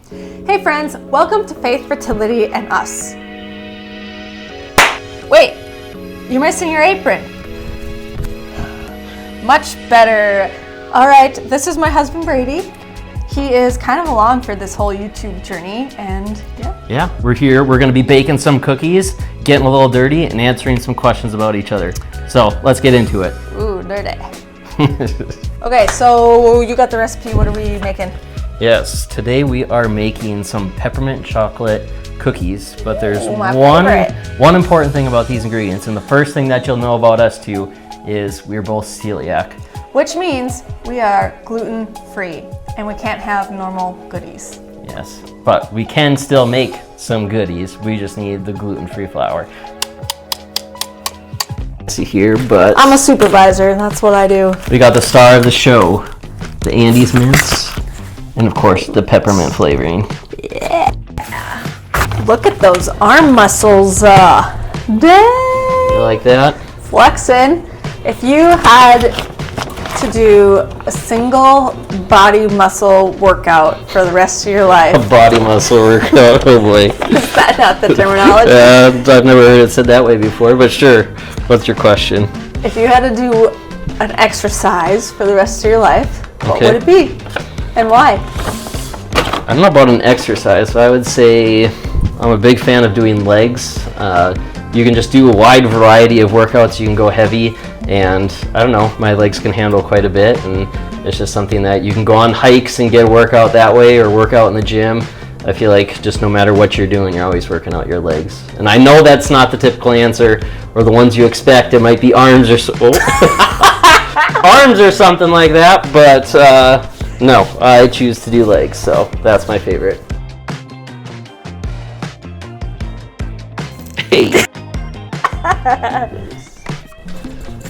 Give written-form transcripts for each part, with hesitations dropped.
Hey friends, welcome to Faith, Fertility, and Us. Wait, you're missing your apron. Much better. All right, this is my husband Brady. He is kind of along for this whole YouTube journey, and yeah, we're here. We're going to be baking some cookies, getting a little dirty, and answering some questions about each other. So let's get into it. Ooh, dirty. Okay, so you got the recipe. What are we making? Yes, today we are making some peppermint chocolate cookies, but there's one important thing about these ingredients, and the first thing that you'll know about us too is we're both celiac. Which means we are gluten-free, and we can't have normal goodies. Yes, but we can still make some goodies. We just need the gluten-free flour. See here, but I'm a supervisor, that's what I do. We got the star of the show, the Andes mints, and of course the peppermint flavoring. Yeah. Look at those arm muscles. Dang. You like that? Flexing. If you had to do a single body muscle workout for the rest of your life. A body muscle workout, oh boy. Is that not the terminology? I've never heard it said that way before, but sure. What's your question? If you had to do an exercise for the rest of your life, what would it be? And why? I don't know about an exercise, but I would say I'm a big fan of doing legs. You can just do a wide variety of workouts. You can go heavy, and I don't know, my legs can handle quite a bit, and it's just something that you can go on hikes and get a workout that way, or work out in the gym. I feel like just no matter what you're doing, you're always working out your legs. And I know that's not the typical answer, or the ones you expect. It might be arms or arms or something like that, but no, I choose to do legs, so that's my favorite. Hey.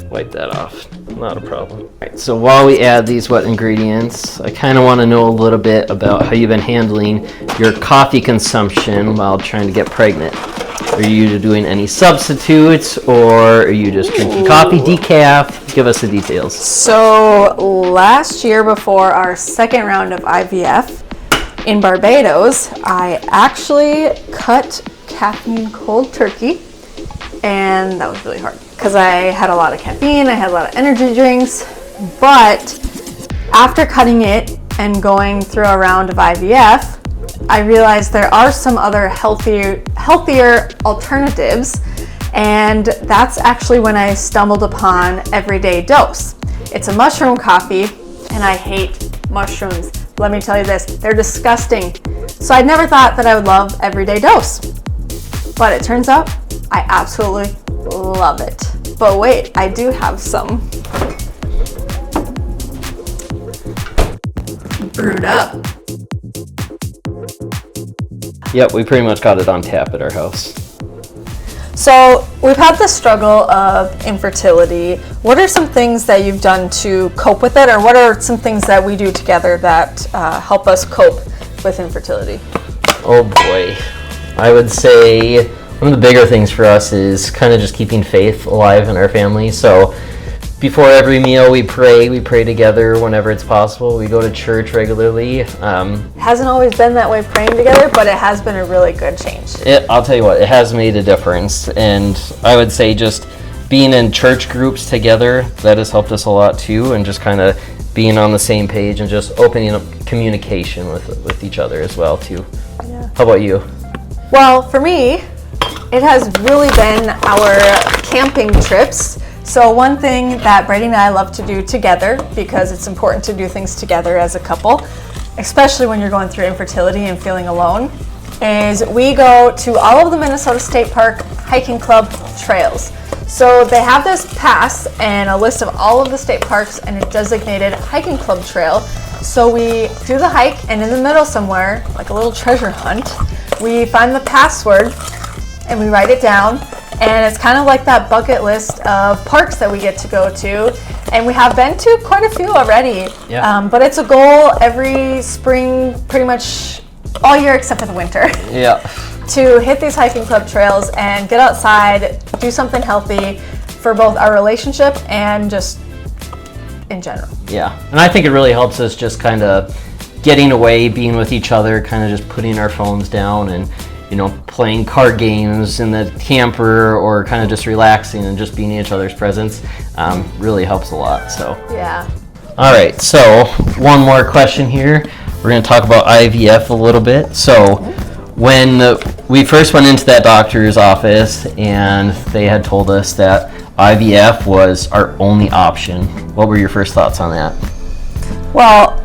Wipe that off. Not a problem. All right, so while we add these wet ingredients, I kind of want to know a little bit about how you've been handling your coffee consumption while trying to get pregnant. Are you doing any substitutes, or are you just drinking coffee decaf? Give us the details. So last year, before our second round of IVF in Barbados, I actually cut caffeine cold turkey, and that was really hard because I had a lot of caffeine, I had a lot of energy drinks, but after cutting it and going through a round of IVF, I realized there are some other healthier alternatives, and that's actually when I stumbled upon Everyday Dose. It's a mushroom coffee, and I hate mushrooms. Let me tell you this, they're disgusting. So I never thought that I would love Everyday Dose, but it turns out I absolutely love it. But wait, I do have some brewed up. Yep, we pretty much got it on tap at our house. So we've had the struggle of infertility. What are some things that you've done to cope with it, or what are some things that we do together that help us cope with infertility? Oh boy, I would say one of the bigger things for us is kind of just keeping faith alive in our family. So before every meal we pray together whenever it's possible. We go to church regularly. It hasn't always been that way, praying together, but it has been a really good change. I'll tell you what, it has made a difference. And I would say just being in church groups together, that has helped us a lot too, and just kind of being on the same page and just opening up communication with each other as well too. Yeah. How about you? Well, for me, it has really been our camping trips. So one thing that Brady and I love to do together, because it's important to do things together as a couple, especially when you're going through infertility and feeling alone, is we go to all of the Minnesota State Park hiking club trails. So they have this pass and a list of all of the state parks and a designated hiking club trail. So we do the hike, and in the middle somewhere, like a little treasure hunt, we find the password and we write it down, and it's kind of like that bucket list of parks that we get to go to, and we have been to quite a few already. Yeah. But it's a goal every spring, pretty much all year except for the winter. Yeah. To hit these hiking club trails and get outside, do something healthy for both our relationship and just in general. Yeah, and I think it really helps us just kind of getting away, being with each other, kind of just putting our phones down and, playing card games in the camper, or kind of just relaxing and just being in each other's presence, really helps a lot. So Yeah. all right, so one more question here. We're going to talk about IVF a little bit. So when we first went into that doctor's office and they had told us that IVF was our only option, what were your first thoughts on that? Well,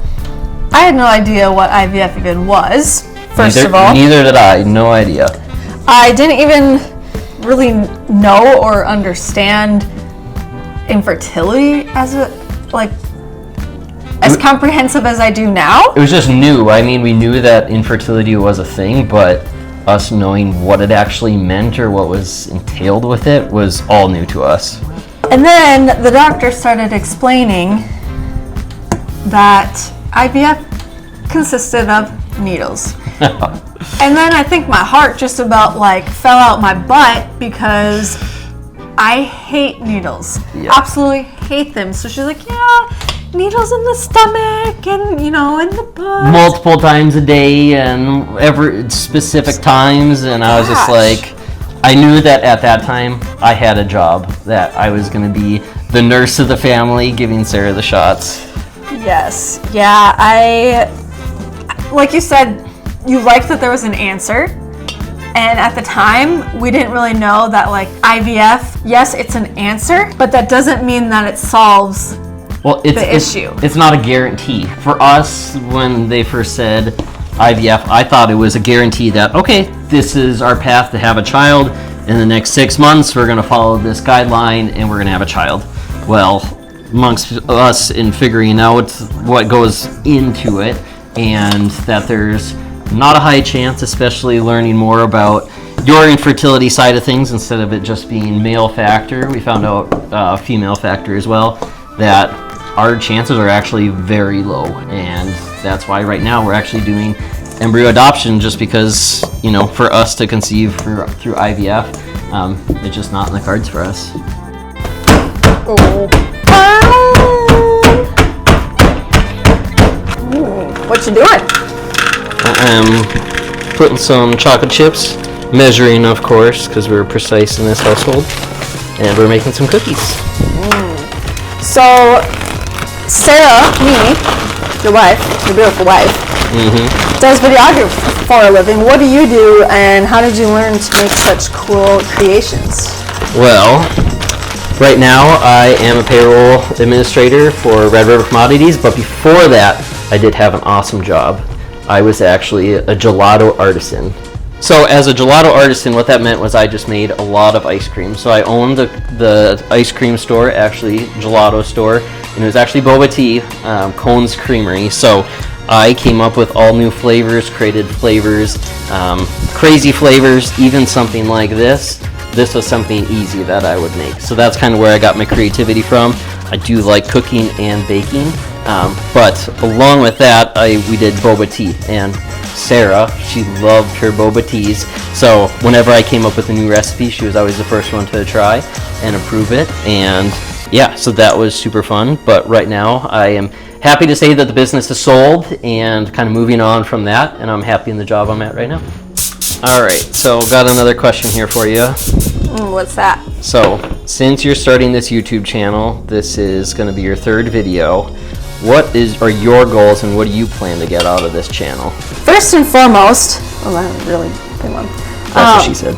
I had no idea what IVF even was, first of all. Neither did I, no idea. I didn't even really know or understand infertility as comprehensive as I do now. It was just new. I mean, we knew that infertility was a thing, but us knowing what it actually meant or what was entailed with it was all new to us. And then the doctor started explaining that IVF consisted of needles. And then I think my heart just about fell out my butt, because I hate needles. Yeah. Absolutely hate them. So she's like, yeah, needles in the stomach and, in the butt. Multiple times a day and every specific times. And I was just like, I knew that at that time I had a job, that I was going to be the nurse of the family giving Sara the shots. Yes. Yeah, like you said, you liked that there was an answer. And at the time, we didn't really know that IVF, yes, it's an answer, but that doesn't mean that it solves the issue. It's not a guarantee. For us, when they first said IVF, I thought it was a guarantee that, okay, this is our path to have a child. In the next 6 months, we're going to follow this guideline and we're going to have a child. Well, amongst us in figuring out what goes into it, and that there's not a high chance, especially learning more about your infertility side of things instead of it just being male factor. We found out female factor as well, that our chances are actually very low, and that's why right now we're actually doing embryo adoption, just because, for us to conceive through IVF, it's just not in the cards for us. What you doing? I'm putting some chocolate chips, measuring, of course, because we're precise in this household, and we're making some cookies. So, Sara, your wife, your beautiful wife, does videography for a living. What do you do, and how did you learn to make such cool creations? Well, right now I am a payroll administrator for Red River Commodities, but before that, I did have an awesome job. I was actually a gelato artisan. So as a gelato artisan, what that meant was I just made a lot of ice cream. So I owned the ice cream store, actually gelato store, and it was actually boba tea, Cone's Creamery. So I came up with all new flavors, created flavors, crazy flavors, even something like this. This was something easy that I would make. So that's kind of where I got my creativity from. I do like cooking and baking, but along with that, we did boba tea. And Sara, she loved her boba teas. So whenever I came up with a new recipe, she was always the first one to try and approve it. And yeah, so that was super fun. But right now, I am happy to say that the business is sold and kind of moving on from that. And I'm happy in the job I'm at right now. All right, so got another question here for you. What's that? So, since you're starting this YouTube channel, this is going to be your third video. What are your goals, and what do you plan to get out of this channel? First and foremost, that was a really big one. That's what she said.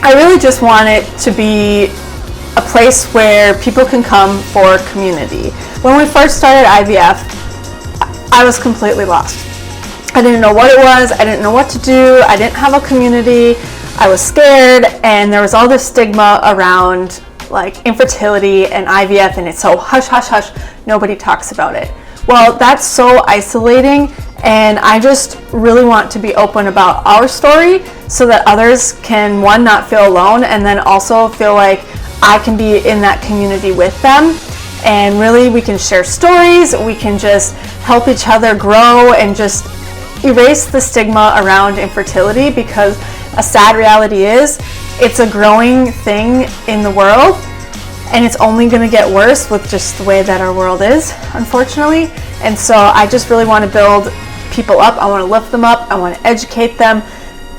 I really just want it to be a place where people can come for community. When we first started IVF, I was completely lost. I didn't know what it was. I didn't know what to do. I didn't have a community. I was scared, and there was all this stigma around infertility and IVF, and it's so hush, hush, hush. Nobody talks about it. Well, that's so isolating, and I just really want to be open about our story so that others can, one, not feel alone, and then also feel like I can be in that community with them. And really, we can share stories. We can just help each other grow and just erase the stigma around infertility, because a sad reality is it's a growing thing in the world, and it's only going to get worse with just the way that our world is, unfortunately. And so I just really want to build people up. I want to lift them up. I want to educate them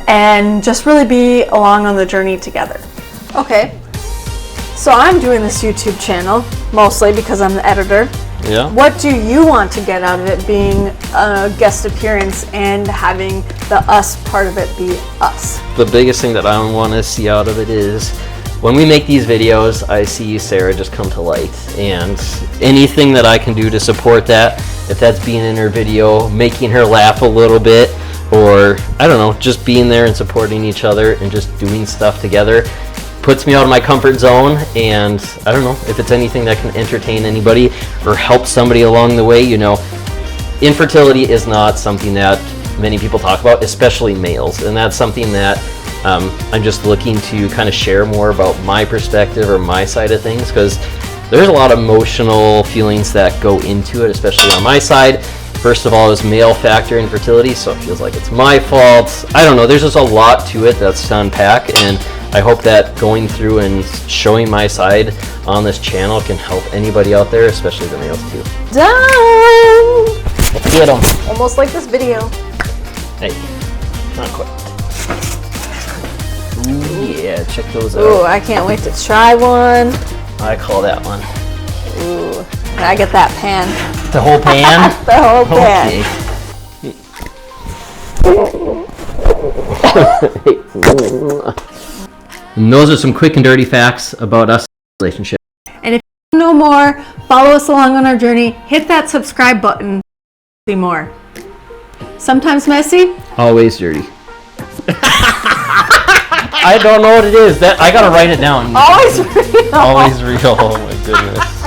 and just really be along on the journey together. Okay, so I'm doing this YouTube channel mostly because I'm the editor. Yeah. What do you want to get out of it being a guest appearance and having the us part of it be us? The biggest thing that I want to see out of it is when we make these videos, I see Sarah just come to light, and anything that I can do to support that, if that's being in her video, making her laugh a little bit, or I don't know, just being there and supporting each other and just doing stuff together, puts me out of my comfort zone. And I don't know, if it's anything that can entertain anybody or help somebody along the way. You know, infertility is not something that many people talk about, especially males, and that's something that I'm just looking to kind of share more about my perspective or my side of things, because there's a lot of emotional feelings that go into it, especially on my side. First of all, is male factor infertility, so it feels like it's my fault. I don't know, there's just a lot to it that's to unpack, and I hope that going through and showing my side on this channel can help anybody out there, especially the males too. Done! Let's get them. Almost like this video. Hey, not quite. Ooh, yeah, check those out. Ooh, I can't wait to try one. I call that one. Ooh, I get that pan. The whole pan? The whole pan. Okay. And those are some quick and dirty facts about us relationship. And if you know more, follow us along on our journey. Hit that subscribe button. See more. Sometimes messy. Always dirty. I don't know what it is. That I gotta write it down. Always real. Always real. Oh my goodness.